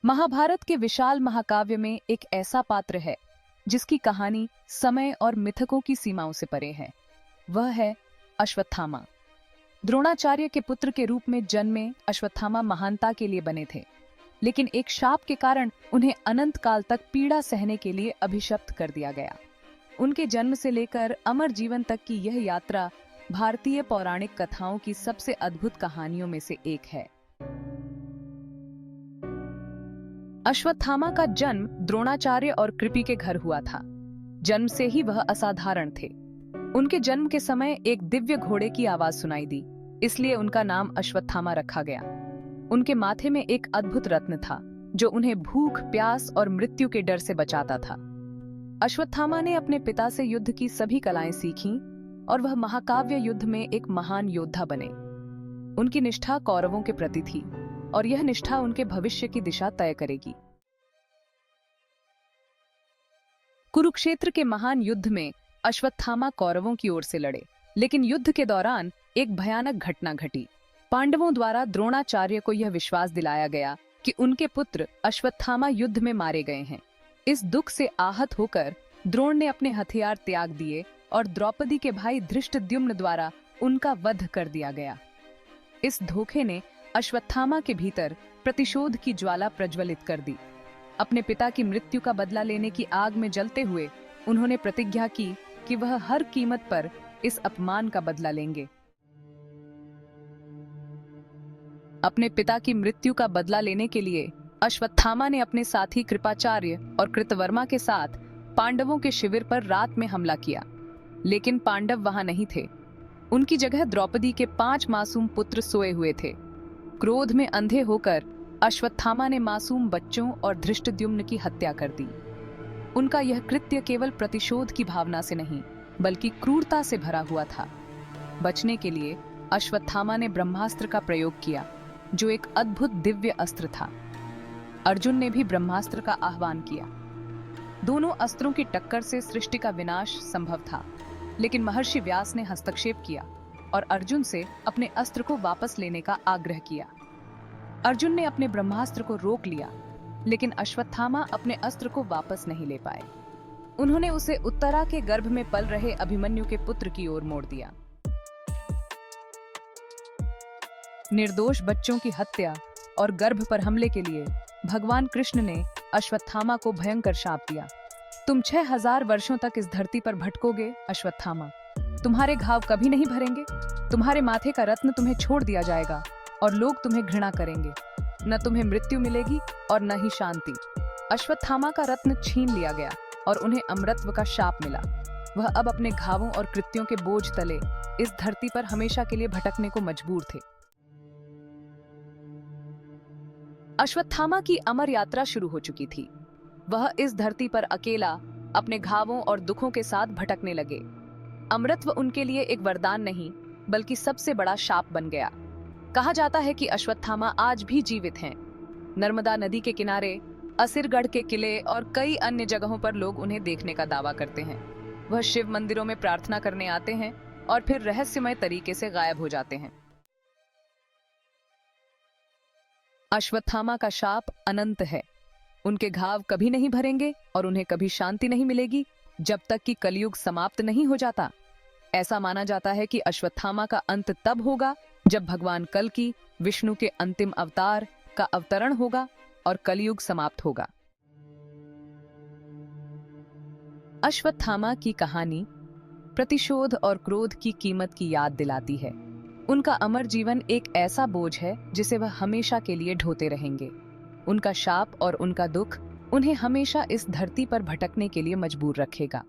महाभारत के विशाल महाकाव्य में एक ऐसा पात्र है जिसकी कहानी समय और मिथकों की सीमाओं से परे है। वह है अश्वत्थामा। द्रोणाचार्य के पुत्र के रूप में जन्मे अश्वत्थामा महानता के लिए बने थे, लेकिन एक शाप के कारण उन्हें अनंत काल तक पीड़ा सहने के लिए अभिशप्त कर दिया गया। उनके जन्म से लेकर अमर जीवन तक की यह यात्रा भारतीय पौराणिक कथाओं की सबसे अद्भुत कहानियों में से एक है। अश्वत्थामा का जन्म द्रोणाचार्य और कृपि के घर हुआ था। जन्म से ही वह असाधारण थे। उनके जन्म के समय एक दिव्य घोड़े की आवाज सुनाई दी, इसलिए उनका नाम अश्वत्थामा रखा गया। उनके माथे में एक अद्भुत रत्न था जो उन्हें भूख, प्यास और मृत्यु के डर से बचाता था। अश्वत्थामा ने अपने पिता से युद्ध की सभी कलाएं सीखीं और वह महाकाव्य युद्ध में एक महान योद्धा बने। उनकी निष्ठा कौरवों के प्रति थी और यह निष्ठा उनके भविष्य की दिशा तय करेगी। कुरुक्षेत्र के महान युद्ध में अश्वत्थामा कौरवों की ओर से लड़े, लेकिन युद्ध के दौरान एक भयानक घटना घटी। पांडवों द्वारा द्रोणाचार्य को यह विश्वास दिलाया गया कि उनके पुत्र अश्वत्थामा युद्ध में मारे गए हैं। इस दुख से आहत होकर द्रोण ने अपने हथियार त्याग दिए और द्रौपदी के भाई धृष्टद्युम्न द्वारा उनका वध कर दिया गया। इस धोखे ने अश्वत्थामा के भीतर प्रतिशोध की ज्वाला प्रज्वलित कर दी। अपने पिता की मृत्यु का बदला लेने की आग में जलते हुए उन्होंने प्रतिज्ञा की कि वह हर कीमत पर इस अपमान का बदला लेंगे। अपने पिता की मृत्यु का बदला लेने के लिए अश्वत्थामा ने अपने साथी कृपाचार्य और कृतवर्मा के साथ पांडवों के शिविर पर रात में हमला किया, लेकिन पांडव वहां नहीं थे। उनकी जगह द्रौपदी के 5 मासूम पुत्र सोए हुए थे। क्रोध में अंधे होकर अश्वत्थामा ने मासूम बच्चों और धृष्टद्युम्न की हत्या कर दी। उनका यह कृत्य केवल प्रतिशोध की भावना से नहीं, बल्कि क्रूरता से भरा हुआ था। बचने के लिए अश्वत्थामा ने ब्रह्मास्त्र का प्रयोग किया, जो एक अद्भुत दिव्य अस्त्र था। अर्जुन ने भी ब्रह्मास्त्र का आह्वान किया। दोनों अस्त्रों की टक्कर से सृष्टि का विनाश संभव था, लेकिन महर्षि व्यास ने हस्तक्षेप किया और अर्जुन से अपने अस्त्र को वापस लेने का आग्रह किया। अर्जुन ने अपने ब्रह्मास्त्र को रोक लिया, लेकिन अश्वत्थामा अपने अस्त्र को वापस नहीं ले पाए। उन्होंने उसे उत्तरा के गर्भ में पल रहे अभिमन्यु के पुत्र की ओर मोड़ दिया। निर्दोष बच्चों की हत्या और गर्भ पर हमले के लिए भगवान कृष्ण ने अश्वत्थामा को भयंकर शाप दिया। तुम 6000 वर्षों तक इस धरती पर भटकोगे अश्वत्थामा। तुम्हारे घाव कभी नहीं भरेंगे। तुम्हारे माथे का रत्न तुम्हें छोड़ दिया जाएगा और लोग तुम्हें घृणा करेंगे। न तुम्हें मृत्यु मिलेगी और न ही शांति। अश्वत्थामा का रत्न छीन लिया गया और उन्हें अमरत्व का शाप मिला। वह अब अपने घावों और कृत्यों के बोझ तले इस धरती पर हमेशा के लिए भटकने को मजबूर थे। अश्वत्थामा की अमर यात्रा शुरू हो चुकी थी। वह इस धरती पर अकेला अपने घावों और दुखों के साथ भटकने लगे। अमरत्व उनके लिए एक वरदान नहीं, बल्कि सबसे बड़ा शाप बन गया। कहा जाता है कि अश्वत्थामा आज भी जीवित हैं। नर्मदा नदी के किनारे, असुरगढ़ के किले और कई अन्य जगहों पर लोग उन्हें देखने का दावा करते हैं। वह शिव मंदिरों में प्रार्थना करने आते हैं और फिर रहस्यमय तरीके से गायब हो जाते हैं। अश्वत्थामा का शाप अनंत है। उनके घाव कभी नहीं भरेंगे और उन्हें कभी शांति नहीं मिलेगी जब तक कि कलयुग समाप्त नहीं हो जाता। ऐसा माना जाता है कि अश्वत्थामा का अंत तब होगा जब भगवान कल्कि, विष्णु के अंतिम अवतार, का अवतरण होगा और कलयुग समाप्त होगा। अश्वत्थामा की कहानी प्रतिशोध और क्रोध की कीमत की याद दिलाती है। उनका अमर जीवन एक ऐसा बोझ है जिसे वह हमेशा के लिए ढोते रहेंगे। उनका शाप और उनका दुख उन्हें हमेशा इस धरती पर भटकने के लिए मजबूर रखेगा।